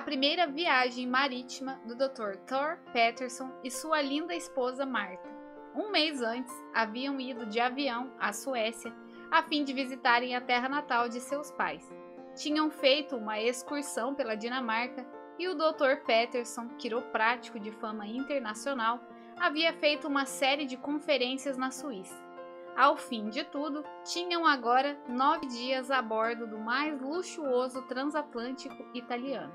primeira viagem marítima do Dr. Thor Peterson e sua linda esposa Martha. Um mês antes, haviam ido de avião à Suécia a fim de visitarem a terra natal de seus pais. Tinham feito uma excursão pela Dinamarca e o Dr. Peterson, quiroprático de fama internacional, havia feito uma série de conferências na Suíça. Ao fim de tudo, tinham agora 9 dias a bordo do mais luxuoso transatlântico italiano.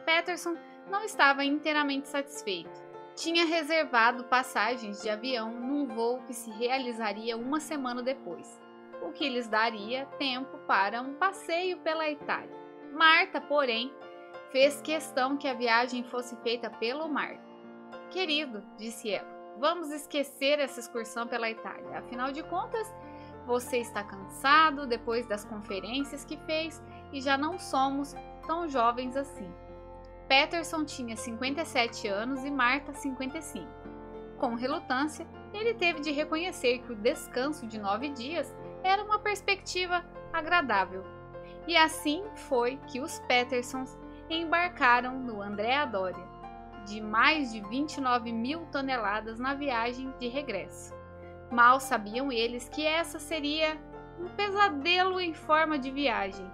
Peterson não estava inteiramente satisfeito. Tinha reservado passagens de avião num voo que se realizaria uma semana depois, o que lhes daria tempo para um passeio pela Itália. Martha, porém, fez questão que a viagem fosse feita pelo mar. Querido, disse ela, vamos esquecer essa excursão pela Itália. Afinal de contas, você está cansado depois das conferências que fez e já não somos tão jovens assim. Peterson tinha 57 anos e Martha 55. Com relutância, ele teve de reconhecer que o descanso de 9 dias era uma perspectiva agradável. E assim foi que os Petersons embarcaram no Andrea Doria, de mais de 29 mil toneladas na viagem de regresso. Mal sabiam eles que essa seria um pesadelo em forma de viagem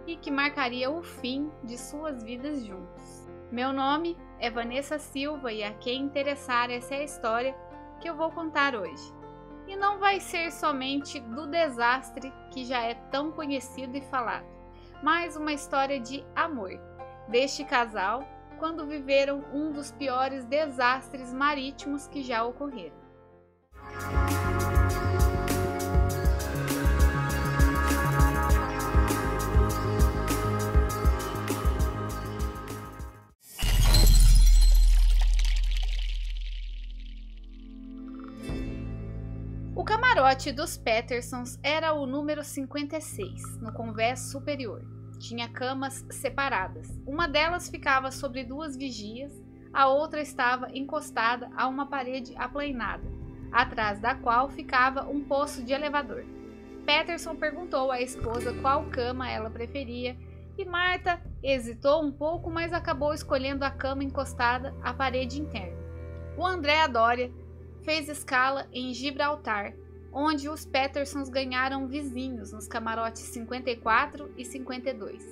e que marcaria o fim de suas vidas juntos. Meu nome é Vanessa Silva e a quem interessar essa é a história que eu vou contar hoje. E não vai ser somente do desastre que já é tão conhecido e falado, mas uma história de amor deste casal quando viveram um dos piores desastres marítimos que já ocorreram. O camarote dos Petersons era o número 56, no convés superior. Tinha camas separadas. Uma delas ficava sobre 2 vigias, a outra estava encostada a uma parede aplainada, atrás da qual ficava um poço de elevador. Peterson perguntou à esposa qual cama ela preferia e Martha hesitou um pouco, mas acabou escolhendo a cama encostada à parede interna. O Andrea Doria fez escala em Gibraltar, onde os Petersons ganharam vizinhos nos camarotes 54 e 52.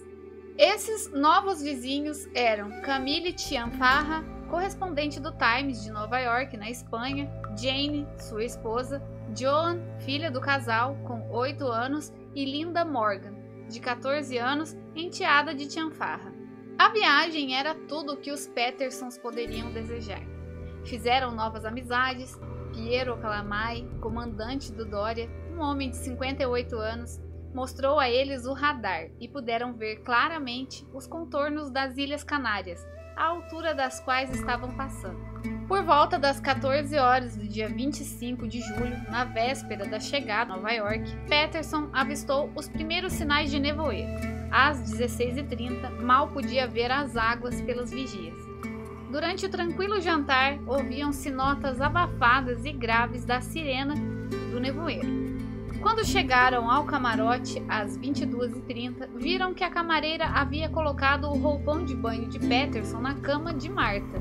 Esses novos vizinhos eram Camille Cianfarra, correspondente do Times de Nova York, na Espanha, Jane, sua esposa, Joan, filha do casal, com 8 anos, e Linda Morgan, de 14 anos, enteada de Cianfarra. A viagem era tudo o que os Petersons poderiam desejar. Fizeram novas amizades. Piero Calamai, comandante do Doria, um homem de 58 anos, mostrou a eles o radar e puderam ver claramente os contornos das Ilhas Canárias, à altura das quais estavam passando. Por volta das 14 horas do dia 25 de julho, na véspera da chegada a Nova York, Peterson avistou os primeiros sinais de nevoeiro. Às 16h30, mal podia ver as águas pelas vigias. Durante o tranquilo jantar, ouviam-se notas abafadas e graves da sirena do nevoeiro. Quando chegaram ao camarote, às 22h30, viram que a camareira havia colocado o roupão de banho de Peterson na cama de Martha.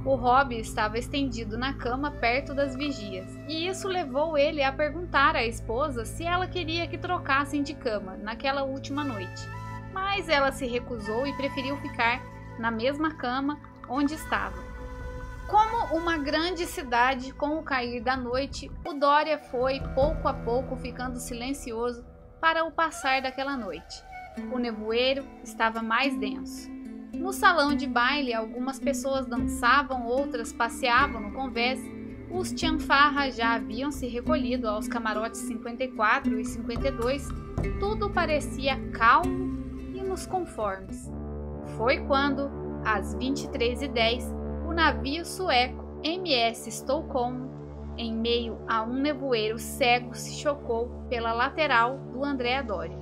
O Robbie estava estendido na cama perto das vigias, e isso levou ele a perguntar à esposa se ela queria que trocassem de cama naquela última noite. Mas ela se recusou e preferiu ficar na mesma cama onde estava. Como uma grande cidade, com o cair da noite, o Doria foi, pouco a pouco, ficando silencioso para o passar daquela noite. O nevoeiro estava mais denso. No salão de baile, algumas pessoas dançavam, outras passeavam no convés. Os Cianfarra já haviam se recolhido aos camarotes 54 e 52. Tudo parecia calmo e nos conformes. Foi quando, às 23h10, o navio sueco MS Stockholm, em meio a um nevoeiro seco, se chocou pela lateral do Andrea Doria,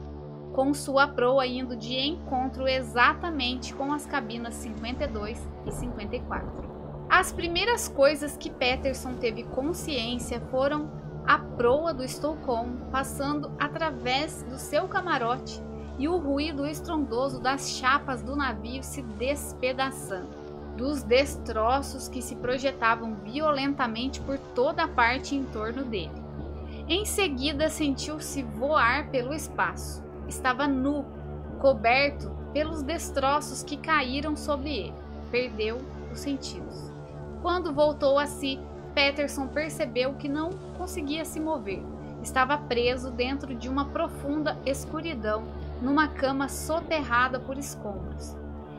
com sua proa indo de encontro exatamente com as cabinas 52 e 54. As primeiras coisas que Peterson teve consciência foram a proa do Stockholm passando através do seu camarote e o ruído estrondoso das chapas do navio se despedaçando, dos destroços que se projetavam violentamente por toda a parte em torno dele. Em seguida, sentiu-se voar pelo espaço. Estava nu, coberto pelos destroços que caíram sobre ele. Perdeu os sentidos. Quando voltou a si, Peterson percebeu que não conseguia se mover. Estava preso dentro de uma profunda escuridão, numa cama soterrada por escombros.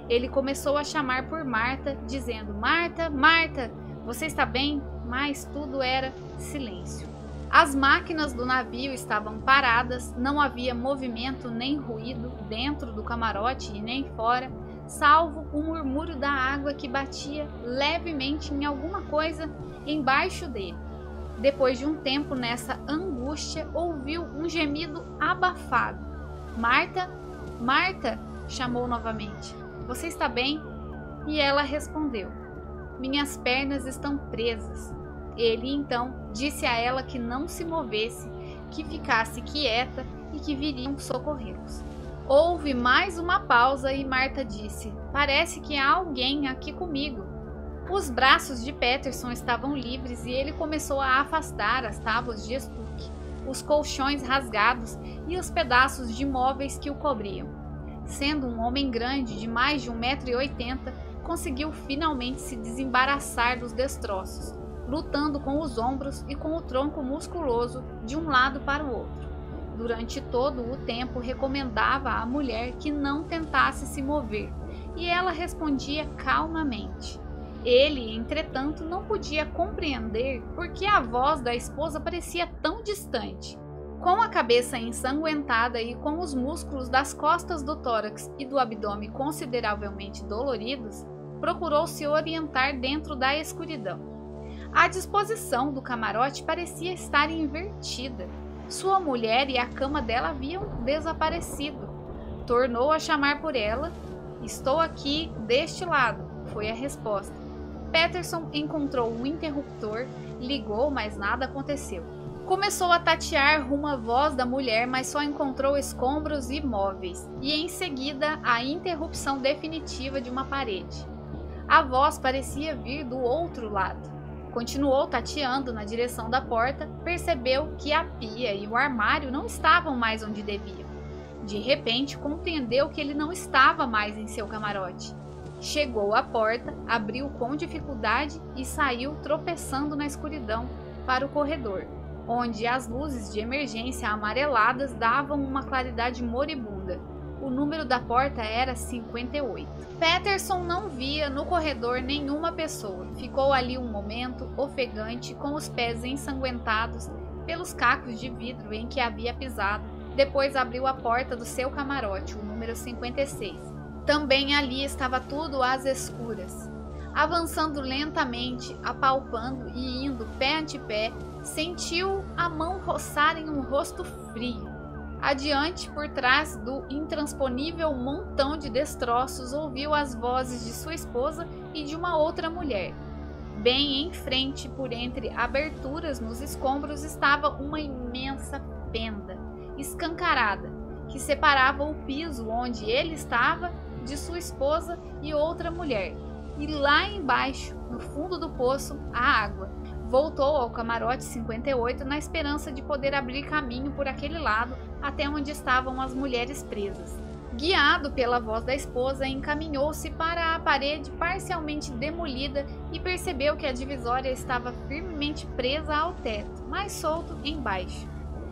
Ele começou a chamar por Marta, dizendo: Marta, Marta, você está bem? Mas tudo era silêncio. As máquinas do navio estavam paradas, não havia movimento nem ruído dentro do camarote e nem fora, salvo o murmúrio da água que batia levemente em alguma coisa embaixo dele. Depois de um tempo nessa angústia, ouviu um gemido abafado. Marta, Marta, chamou novamente. Você está bem? E ela respondeu: minhas pernas estão presas. Ele então disse a ela que não se movesse, que ficasse quieta e que viriam socorrê-los. Houve mais uma pausa e Marta disse: parece que há alguém aqui comigo. Os braços de Peterson estavam livres e ele começou a afastar as tábuas de estuque, os colchões rasgados e os pedaços de móveis que o cobriam. Sendo um homem grande de mais de 1,80 m, conseguiu finalmente se desembaraçar dos destroços, lutando com os ombros e com o tronco musculoso de um lado para o outro. Durante todo o tempo recomendava à mulher que não tentasse se mover, e ela respondia calmamente. Ele, entretanto, não podia compreender por que a voz da esposa parecia tão distante. Com a cabeça ensanguentada e com os músculos das costas do tórax e do abdômen consideravelmente doloridos, procurou se orientar dentro da escuridão. A disposição do camarote parecia estar invertida. Sua mulher e a cama dela haviam desaparecido. Tornou a chamar por ela. Estou aqui, deste lado, foi a resposta. Peterson encontrou um interruptor, ligou, mas nada aconteceu. Começou a tatear rumo à voz da mulher, mas só encontrou escombros e móveis, e em seguida a interrupção definitiva de uma parede. A voz parecia vir do outro lado. Continuou tateando na direção da porta, percebeu que a pia e o armário não estavam mais onde deviam. De repente, compreendeu que ele não estava mais em seu camarote. Chegou à porta, abriu com dificuldade e saiu tropeçando na escuridão para o corredor, onde as luzes de emergência amareladas davam uma claridade moribunda. O número da porta era 58. Peterson não via no corredor nenhuma pessoa. Ficou ali um momento, ofegante, com os pés ensanguentados pelos cacos de vidro em que havia pisado. Depois abriu a porta do seu camarote, o número 56. Também ali estava tudo às escuras. Avançando lentamente, apalpando e indo pé ante pé, sentiu a mão roçar em um rosto frio. Adiante, por trás do intransponível montão de destroços, ouviu as vozes de sua esposa e de uma outra mulher. Bem em frente, por entre aberturas nos escombros, estava uma imensa fenda, escancarada, que separava o piso onde ele estava de sua esposa e outra mulher. E lá embaixo, no fundo do poço, a água. Voltou ao camarote 58 na esperança de poder abrir caminho por aquele lado até onde estavam as mulheres presas. Guiado pela voz da esposa, encaminhou-se para a parede parcialmente demolida e percebeu que a divisória estava firmemente presa ao teto, mais solto embaixo.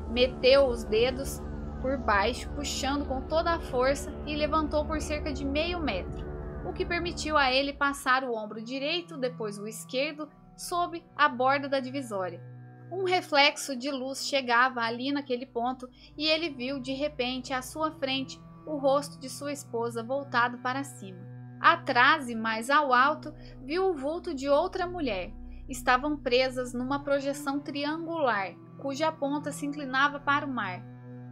Meteu os dedos por baixo, puxando com toda a força, e levantou por cerca de meio metro, o que permitiu a ele passar o ombro direito, depois o esquerdo, sob a borda da divisória. Um reflexo de luz chegava ali naquele ponto e ele viu de repente à sua frente o rosto de sua esposa voltado para cima. Atrás e mais ao alto, viu o vulto de outra mulher. Estavam presas numa projeção triangular, cuja ponta se inclinava para o mar,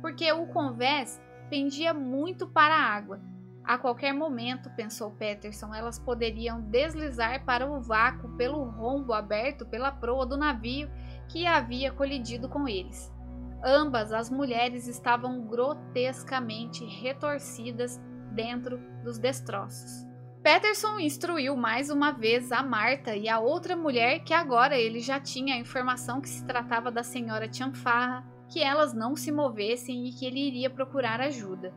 porque o convés pendia muito para a água. A qualquer momento, pensou Peterson, elas poderiam deslizar para o vácuo pelo rombo aberto pela proa do navio que havia colidido com eles. Ambas as mulheres estavam grotescamente retorcidas dentro dos destroços. Peterson instruiu mais uma vez a Marta e a outra mulher que agora ele já tinha a informação que se tratava da senhora Chanfarra, que elas não se movessem e que ele iria procurar ajuda.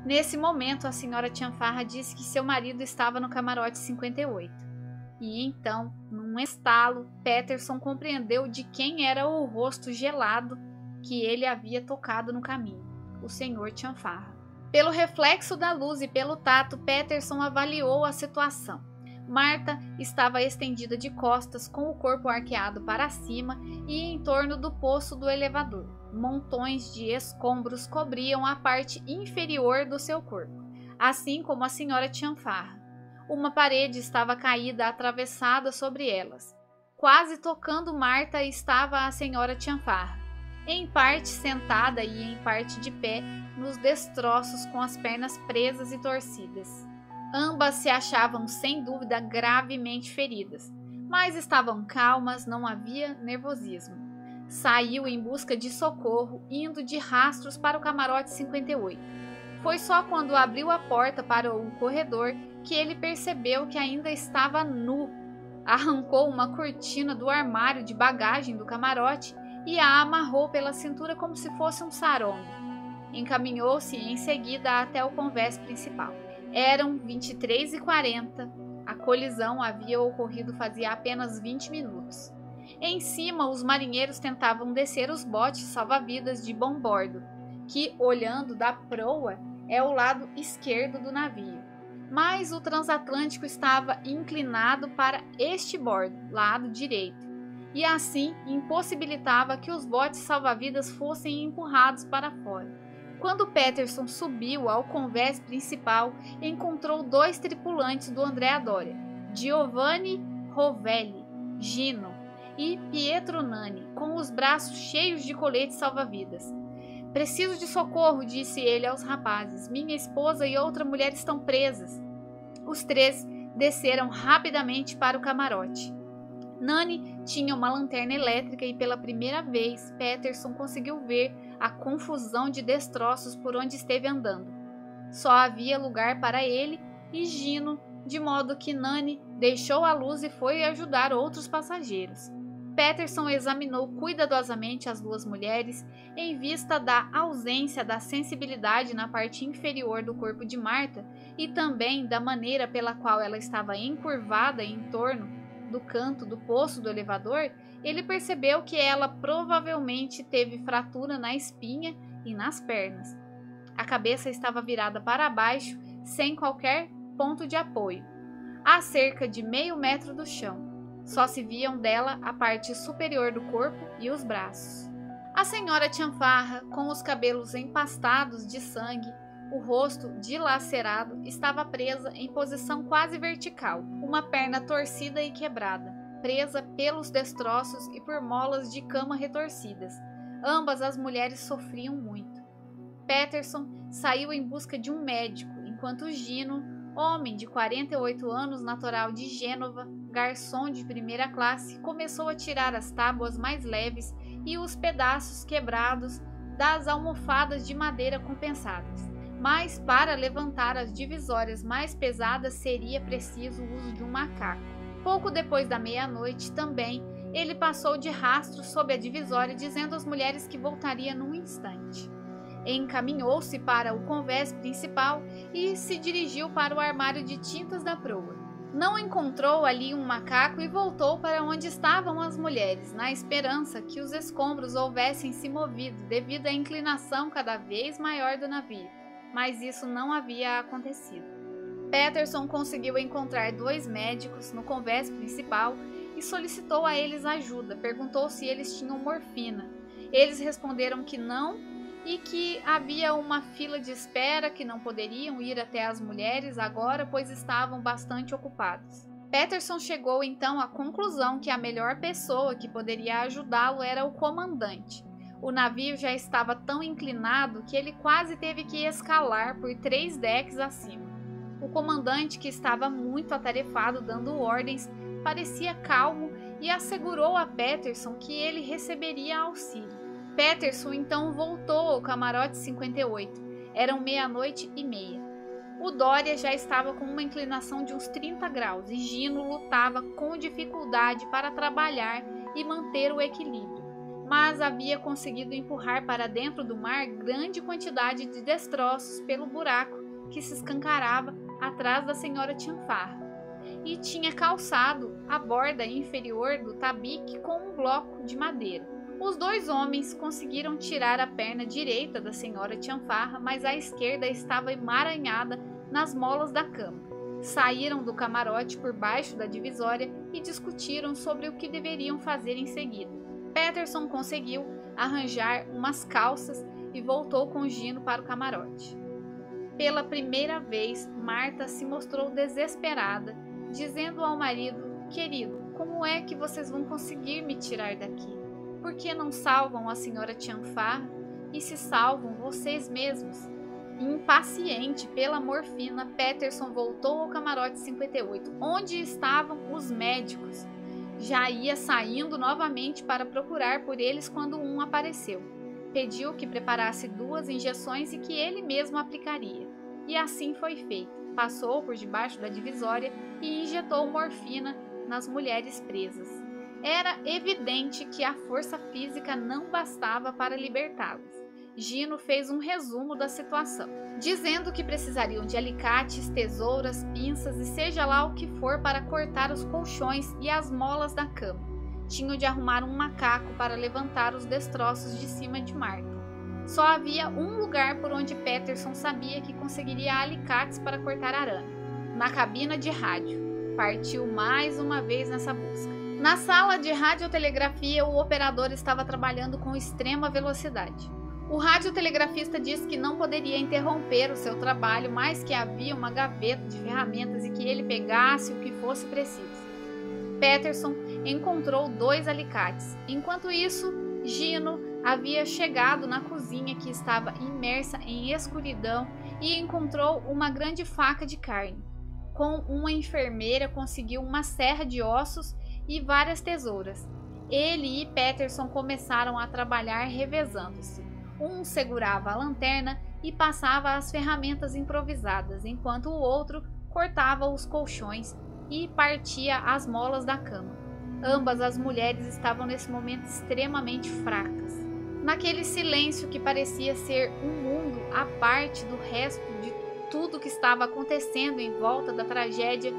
Nesse momento, a senhora Chanfarra disse que seu marido estava no camarote 58. E então, num estalo, Peterson compreendeu de quem era o rosto gelado que ele havia tocado no caminho, o senhor Chanfarra. Pelo reflexo da luz e pelo tato, Peterson avaliou a situação. Marta estava estendida de costas, com o corpo arqueado para cima e em torno do poço do elevador. Montões de escombros cobriam a parte inferior do seu corpo, assim como a senhora Chanfarra. Uma parede estava caída, atravessada sobre elas. Quase tocando Marta estava a senhora Chanfarra, em parte sentada e em parte de pé, nos destroços com as pernas presas e torcidas. Ambas se achavam sem dúvida gravemente feridas, mas estavam calmas, não havia nervosismo. Saiu em busca de socorro, indo de rastros para o camarote 58. Foi só quando abriu a porta para o corredor que ele percebeu que ainda estava nu. Arrancou uma cortina do armário de bagagem do camarote e a amarrou pela cintura como se fosse um sarongo. Encaminhou-se em seguida até o convés principal. Eram 23h40. A colisão havia ocorrido fazia apenas 20 minutos. Em cima, os marinheiros tentavam descer os botes salva-vidas de bom bordo, que, olhando da proa, é o lado esquerdo do navio. Mas o transatlântico estava inclinado para este bordo, lado direito, e assim impossibilitava que os botes salva-vidas fossem empurrados para fora. Quando Peterson subiu ao convés principal, encontrou 2 tripulantes do Andrea Doria, Giovanni Rovelli, Gino e Pietro Nani, com os braços cheios de coletes salva-vidas. "Preciso de socorro", disse ele aos rapazes. "Minha esposa e outra mulher estão presas." Os 3 desceram rapidamente para o camarote. Nani tinha uma lanterna elétrica e pela primeira vez Peterson conseguiu ver a confusão de destroços por onde esteve andando. Só havia lugar para ele e Gino, de modo que Nani deixou a luz e foi ajudar outros passageiros. Peterson examinou cuidadosamente as 2 mulheres em vista da ausência da sensibilidade na parte inferior do corpo de Marta e também da maneira pela qual ela estava encurvada em torno do canto do poço do elevador. Ele percebeu que ela provavelmente teve fratura na espinha e nas pernas. A cabeça estava virada para baixo, sem qualquer ponto de apoio, a cerca de meio metro do chão. Só se viam dela a parte superior do corpo e os braços. A senhora Chanfarra, com os cabelos empastados de sangue, o rosto dilacerado, estava presa em posição quase vertical, uma perna torcida e quebrada, presa pelos destroços e por molas de cama retorcidas. Ambas as mulheres sofriam muito. Peterson saiu em busca de um médico, enquanto Gino, homem de 48 anos, natural de Gênova, garçom de primeira classe, começou a tirar as tábuas mais leves e os pedaços quebrados das almofadas de madeira compensadas. Mas para levantar as divisórias mais pesadas seria preciso o uso de um macaco. Pouco depois da meia-noite também, ele passou de rastro sob a divisória, dizendo às mulheres que voltaria num instante. Encaminhou-se para o convés principal e se dirigiu para o armário de tintas da proa. Não encontrou ali um macaco e voltou para onde estavam as mulheres, na esperança que os escombros houvessem se movido devido à inclinação cada vez maior do navio. Mas isso não havia acontecido. Peterson conseguiu encontrar 2 médicos no convés principal e solicitou a eles ajuda. Perguntou se eles tinham morfina. Eles responderam que não e que havia uma fila de espera, que não poderiam ir até as mulheres agora, pois estavam bastante ocupados. Peterson chegou então à conclusão que a melhor pessoa que poderia ajudá-lo era o comandante. O navio já estava tão inclinado que ele quase teve que escalar por 3 decks acima. O comandante, que estava muito atarefado dando ordens, parecia calmo e assegurou a Peterson que ele receberia auxílio. Peterson então voltou ao camarote 58. Eram 00:30. O Dória já estava com uma inclinação de uns 30 graus e Gino lutava com dificuldade para trabalhar e manter o equilíbrio, mas havia conseguido empurrar para dentro do mar grande quantidade de destroços pelo buraco que se escancarava atrás da senhora Tianfarra, e tinha calçado a borda inferior do tabique com um bloco de madeira. Os dois homens conseguiram tirar a perna direita da senhora Tianfarra, mas a esquerda estava emaranhada nas molas da cama. Saíram do camarote por baixo da divisória e discutiram sobre o que deveriam fazer em seguida. Peterson conseguiu arranjar umas calças e voltou com Gino para o camarote. Pela primeira vez, Marta se mostrou desesperada, dizendo ao marido: "Querido, como é que vocês vão conseguir me tirar daqui? Por que não salvam a senhora Tianfarra e se salvam vocês mesmos?" Impaciente pela morfina, Peterson voltou ao camarote 58, onde estavam os médicos. Já ia saindo novamente para procurar por eles quando um apareceu. Pediu que preparasse 2 injeções e que ele mesmo aplicaria. E assim foi feito. Passou por debaixo da divisória e injetou morfina nas mulheres presas. Era evidente que a força física não bastava para libertá-las. Gino fez um resumo da situação, dizendo que precisariam de alicates, tesouras, pinças e seja lá o que for para cortar os colchões e as molas da cama. Tinham de arrumar um macaco para levantar os destroços de cima de Marta. Só havia um lugar por onde Peterson sabia que conseguiria alicates para cortar arame: na cabina de rádio. Partiu mais uma vez nessa busca. Na sala de radiotelegrafia, o operador estava trabalhando com extrema velocidade. O radiotelegrafista disse que não poderia interromper o seu trabalho, mas que havia uma gaveta de ferramentas e que ele pegasse o que fosse preciso. Peterson encontrou 2 alicates. Enquanto isso, Gino havia chegado na cozinha, que estava imersa em escuridão, e encontrou uma grande faca de carne. Com uma enfermeira, conseguiu uma serra de ossos e várias tesouras. Ele e Peterson começaram a trabalhar revezando-se. Um segurava a lanterna e passava as ferramentas improvisadas, enquanto o outro cortava os colchões e partia as molas da cama. Ambas as mulheres estavam nesse momento extremamente fracas. Naquele silêncio que parecia ser um mundo à parte do resto de tudo que estava acontecendo em volta da tragédia,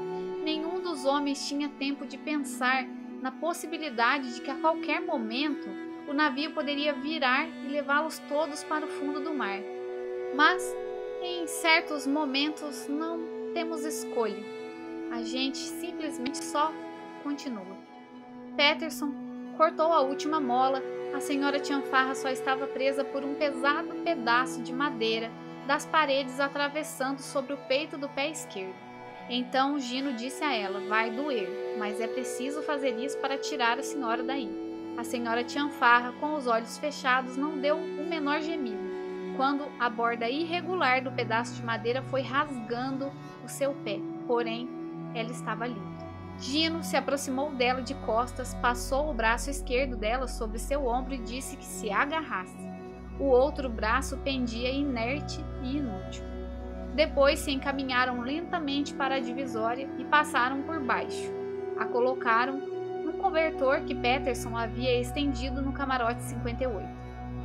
nenhum dos homens tinha tempo de pensar na possibilidade de que a qualquer momento o navio poderia virar e levá-los todos para o fundo do mar. Mas, em certos momentos, não temos escolha. A gente simplesmente só continua. Peterson cortou a última mola. A senhora Tianfarra só estava presa por um pesado pedaço de madeira das paredes atravessando sobre o peito do pé esquerdo. Então Gino disse a ela: "Vai doer, mas é preciso fazer isso para tirar a senhora daí." A senhora Tianfarra, com os olhos fechados, não deu o menor gemido, quando a borda irregular do pedaço de madeira foi rasgando o seu pé. Porém, ela estava livre. Gino se aproximou dela de costas, passou o braço esquerdo dela sobre seu ombro e disse que se agarrasse. O outro braço pendia inerte e inútil. Depois se encaminharam lentamente para a divisória e passaram por baixo. A colocaram num cobertor que Peterson havia estendido no camarote 58.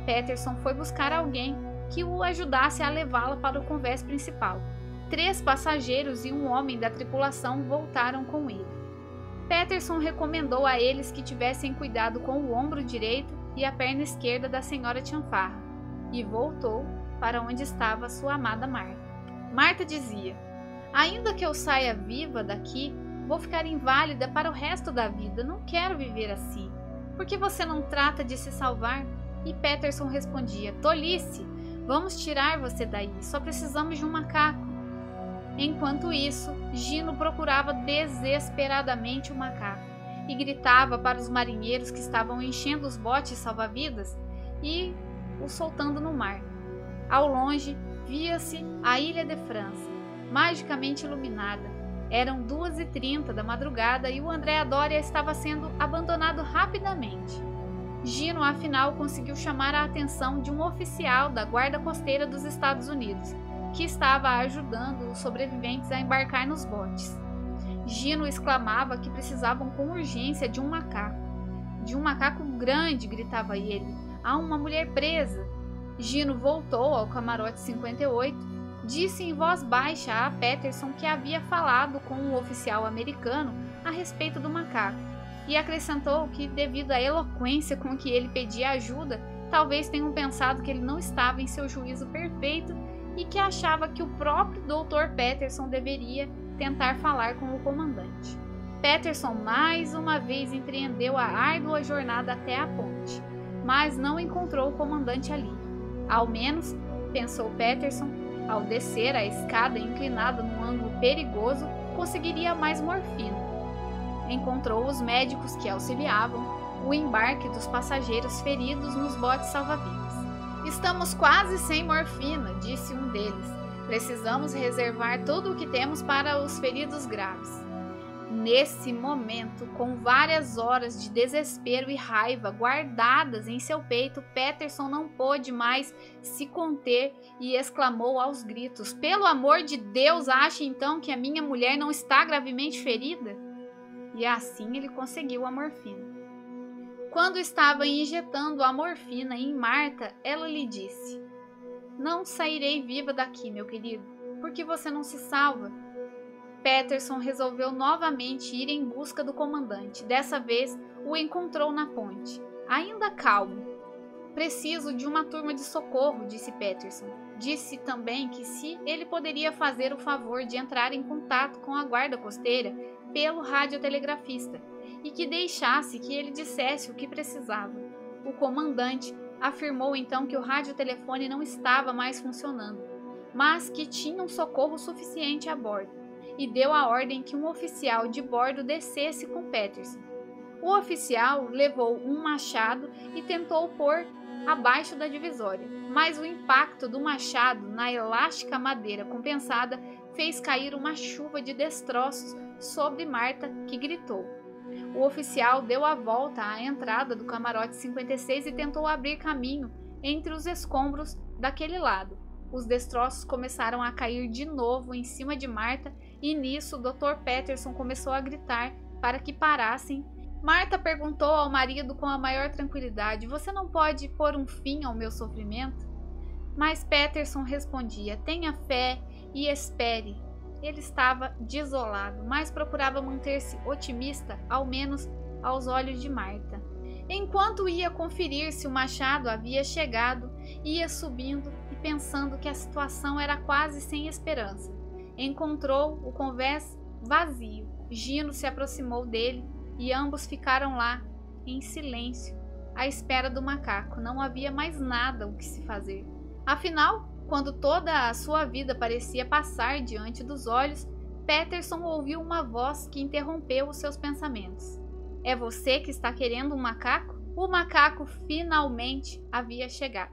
Peterson foi buscar alguém que o ajudasse a levá-la para o convés principal. 3 passageiros e um homem da tripulação voltaram com ele. Peterson recomendou a eles que tivessem cuidado com o ombro direito e a perna esquerda da senhora Tianfarra e voltou para onde estava sua amada Marta. Marta dizia: "Ainda que eu saia viva daqui, vou ficar inválida para o resto da vida. Não quero viver assim. Por que você não trata de se salvar?" E Peterson respondia: "Tolice! Vamos tirar você daí. Só precisamos de um macaco." Enquanto isso, Gino procurava desesperadamente o macaco e gritava para os marinheiros que estavam enchendo os botes salva-vidas e os soltando no mar. Ao longe, via-se a Ilha de França, magicamente iluminada. Eram 2:30 da madrugada e o Andrea Doria estava sendo abandonado rapidamente. Gino, afinal, conseguiu chamar a atenção de um oficial da Guarda Costeira dos Estados Unidos, que estava ajudando os sobreviventes a embarcar nos botes. Gino exclamava que precisavam com urgência de um macaco. De um macaco grande, gritava ele. Há uma mulher presa. Gino voltou ao camarote 58, disse em voz baixa a Peterson que havia falado com um oficial americano a respeito do macaco e acrescentou que, devido à eloquência com que ele pedia ajuda, talvez tenham pensado que ele não estava em seu juízo perfeito e que achava que o próprio Dr. Peterson deveria tentar falar com o comandante. Peterson mais uma vez empreendeu a árdua jornada até a ponte, mas não encontrou o comandante ali. Ao menos, pensou Peterson, ao descer a escada inclinada num ângulo perigoso, conseguiria mais morfina. Encontrou os médicos que auxiliavam o embarque dos passageiros feridos nos botes salva-vidas. Estamos quase sem morfina, disse um deles. Precisamos reservar tudo o que temos para os feridos graves. Nesse momento, com várias horas de desespero e raiva guardadas em seu peito, Peterson não pôde mais se conter e exclamou aos gritos: "Pelo amor de Deus, acha então que a minha mulher não está gravemente ferida?" E assim ele conseguiu a morfina. Quando estava injetando a morfina em Marta, ela lhe disse: "Não sairei viva daqui, meu querido, porque você não se salva." Peterson resolveu novamente ir em busca do comandante. Dessa vez, o encontrou na ponte, ainda calmo. "Preciso de uma turma de socorro", disse Peterson. Disse também que se ele poderia fazer o favor de entrar em contato com a guarda costeira pelo radiotelegrafista e que deixasse que ele dissesse o que precisava. O comandante afirmou então que o radiotelefone não estava mais funcionando, mas que tinha um socorro suficiente a bordo, e deu a ordem que um oficial de bordo descesse com Peterson. O oficial levou um machado e tentou pôr abaixo da divisória, mas o impacto do machado na elástica madeira compensada fez cair uma chuva de destroços sobre Marta, que gritou. O oficial deu a volta à entrada do camarote 56 e tentou abrir caminho entre os escombros daquele lado. Os destroços começaram a cair de novo em cima de Marta e nisso o Dr. Peterson começou a gritar para que parassem. Marta perguntou ao marido com a maior tranquilidade: "Você não pode pôr um fim ao meu sofrimento?" Mas Peterson respondia: "Tenha fé e espere." Ele estava desolado, mas procurava manter-se otimista, ao menos aos olhos de Marta. Enquanto ia conferir se o machado havia chegado, ia subindo e pensando que a situação era quase sem esperança. Encontrou o convés vazio. Gino se aproximou dele e ambos ficaram lá, em silêncio, à espera do macaco. Não havia mais nada o que se fazer. Afinal, quando toda a sua vida parecia passar diante dos olhos, Peterson ouviu uma voz que interrompeu os seus pensamentos. "É você que está querendo um macaco?" O macaco finalmente havia chegado.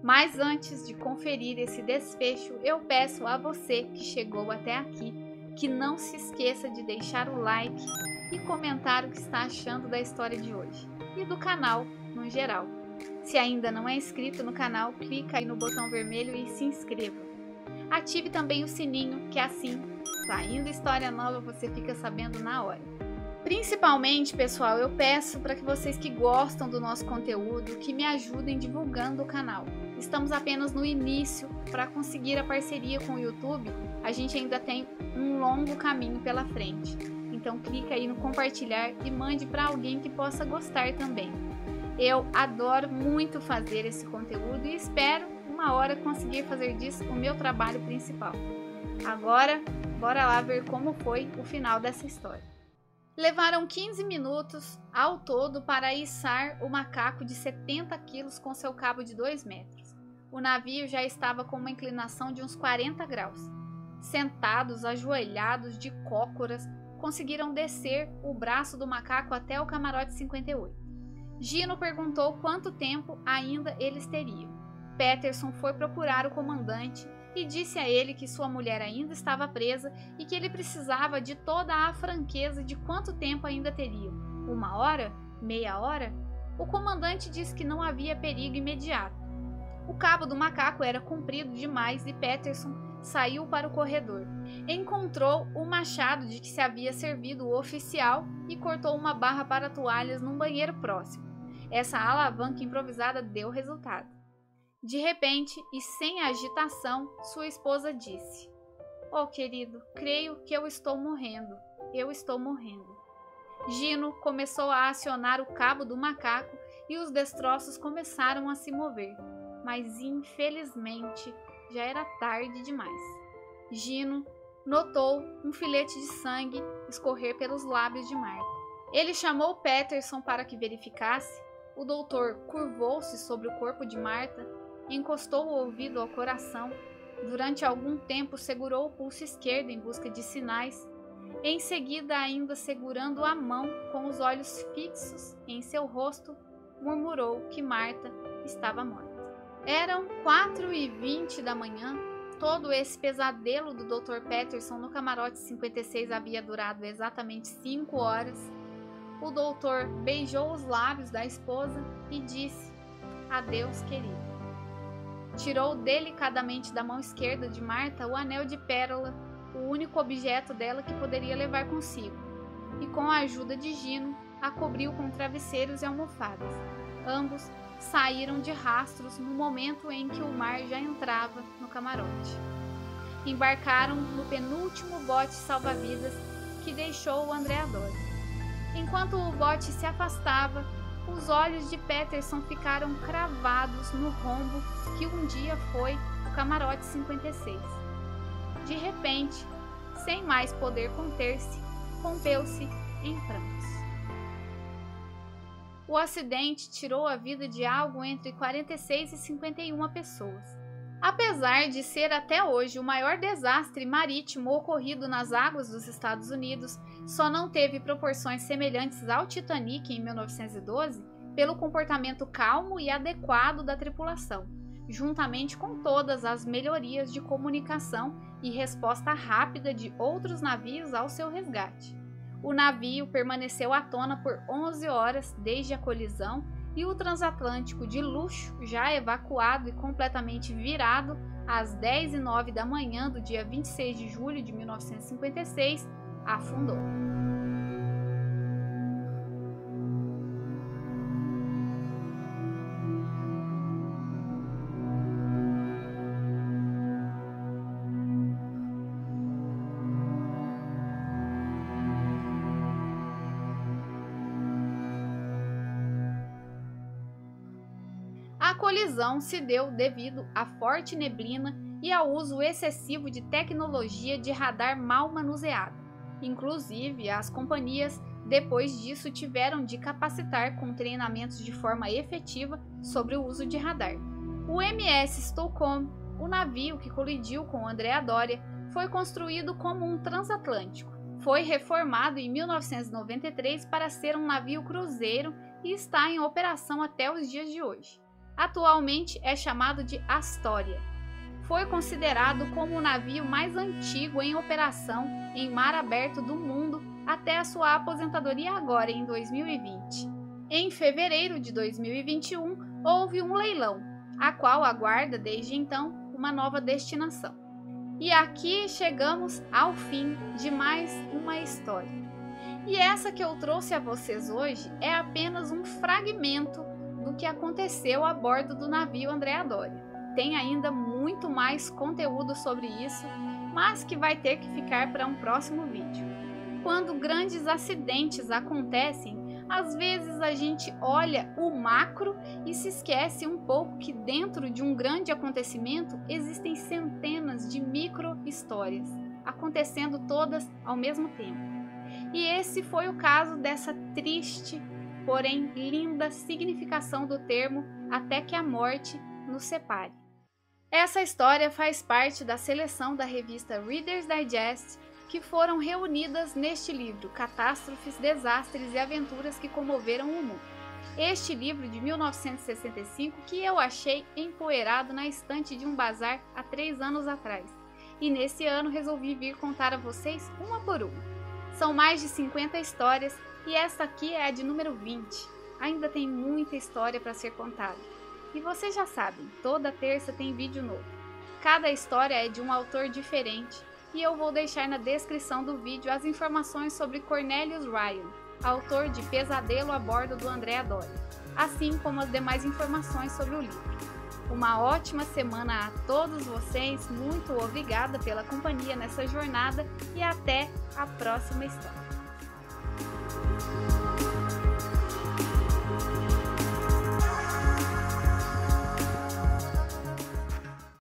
Mas antes de conferir esse desfecho, eu peço a você que chegou até aqui que não se esqueça de deixar o like e comentar o que está achando da história de hoje e do canal no geral. Se ainda não é inscrito no canal, clica aí no botão vermelho e se inscreva. Ative também o sininho, que assim, saindo história nova, você fica sabendo na hora. Principalmente, pessoal, eu peço para que vocês que gostam do nosso conteúdo, que me ajudem divulgando o canal. Estamos apenas no início. Para conseguir a parceria com o YouTube, a gente ainda tem um longo caminho pela frente. Então clica aí no compartilhar e mande para alguém que possa gostar também. Eu adoro muito fazer esse conteúdo e espero uma hora conseguir fazer disso o meu trabalho principal. Agora, bora lá ver como foi o final dessa história. Levaram 15 minutos ao todo para içar o macaco de 70 quilos com seu cabo de 2 metros. O navio já estava com uma inclinação de uns 40 graus. Sentados, ajoelhados, de cócoras, conseguiram descer o braço do macaco até o camarote 58. Gino perguntou quanto tempo ainda eles teriam. Peterson foi procurar o comandante e disse a ele que sua mulher ainda estava presa e que ele precisava de toda a franqueza de quanto tempo ainda teriam. 1 hora? Meia hora? O comandante disse que não havia perigo imediato. O cabo do macaco era comprido demais e Peterson saiu para o corredor. Encontrou o machado de que se havia servido o oficial e cortou uma barra para toalhas num banheiro próximo. Essa alavanca improvisada deu resultado. De repente, e sem agitação, sua esposa disse: "Oh, querido, creio que eu estou morrendo. Eu estou morrendo." Gino começou a acionar o cabo do macaco e os destroços começaram a se mover. Mas, infelizmente, já era tarde demais. Gino notou um filete de sangue escorrer pelos lábios de Marta. Ele chamou Peterson para que verificasse. O doutor curvou-se sobre o corpo de Marta, encostou o ouvido ao coração. Durante algum tempo segurou o pulso esquerdo em busca de sinais. Em seguida, ainda segurando a mão com os olhos fixos em seu rosto, murmurou que Marta estava morta. Eram 4h20 da manhã. Todo esse pesadelo do Dr. Peterson no camarote 56 havia durado exatamente 5 horas. O doutor beijou os lábios da esposa e disse: "Adeus, querido." Tirou delicadamente da mão esquerda de Marta o anel de pérola, o único objeto dela que poderia levar consigo, e com a ajuda de Gino, a cobriu com travesseiros e almofadas. Ambos saíram de rastros no momento em que o mar já entrava no camarote. Embarcaram no penúltimo bote salva-vidas que deixou o André Adorno. Enquanto o bote se afastava, os olhos de Peterson ficaram cravados no rombo que um dia foi o camarote 56. De repente, sem mais poder conter-se, rompeu-se em prantos. O acidente tirou a vida de algo entre 46 e 51 pessoas. Apesar de ser até hoje o maior desastre marítimo ocorrido nas águas dos Estados Unidos, só não teve proporções semelhantes ao Titanic em 1912 pelo comportamento calmo e adequado da tripulação, juntamente com todas as melhorias de comunicação e resposta rápida de outros navios ao seu resgate. O navio permaneceu à tona por 11 horas desde a colisão e o transatlântico de luxo, já evacuado e completamente virado, às 10h09 da manhã do dia 26 de julho de 1956, afundou. A colisão se deu devido à forte neblina e ao uso excessivo de tecnologia de radar mal manuseado. Inclusive, as companhias, depois disso, tiveram de capacitar com treinamentos de forma efetiva sobre o uso de radar. O MS Stockholm, o navio que colidiu com o Andrea Doria, foi construído como um transatlântico. Foi reformado em 1993 para ser um navio cruzeiro e está em operação até os dias de hoje. Atualmente é chamado de Astoria. Foi considerado como o navio mais antigo em operação em mar aberto do mundo até a sua aposentadoria agora em 2020. Em fevereiro de 2021, houve um leilão, a qual aguarda desde então uma nova destinação. E aqui chegamos ao fim de mais uma história. E essa que eu trouxe a vocês hoje é apenas um fragmento do que aconteceu a bordo do navio Andrea Doria. Tem ainda muito mais conteúdo sobre isso, mas que vai ter que ficar para um próximo vídeo. Quando grandes acidentes acontecem, às vezes a gente olha o macro e se esquece um pouco que dentro de um grande acontecimento existem centenas de micro-histórias, acontecendo todas ao mesmo tempo. E esse foi o caso dessa triste, porém linda significação do termo "até que a morte nos separe". Essa história faz parte da seleção da revista Reader's Digest, que foram reunidas neste livro Catástrofes, Desastres e Aventuras que Comoveram o Mundo. Este livro de 1965 que eu achei empoeirado na estante de um bazar há 3 anos atrás. E nesse ano resolvi vir contar a vocês uma por uma. São mais de 50 histórias e esta aqui é a de número 20. Ainda tem muita história para ser contada. E vocês já sabem, toda terça tem vídeo novo. Cada história é de um autor diferente e eu vou deixar na descrição do vídeo as informações sobre Cornelius Ryan, autor de Pesadelo a Bordo do Andrea Doria, assim como as demais informações sobre o livro. Uma ótima semana a todos vocês, muito obrigada pela companhia nessa jornada e até a próxima história.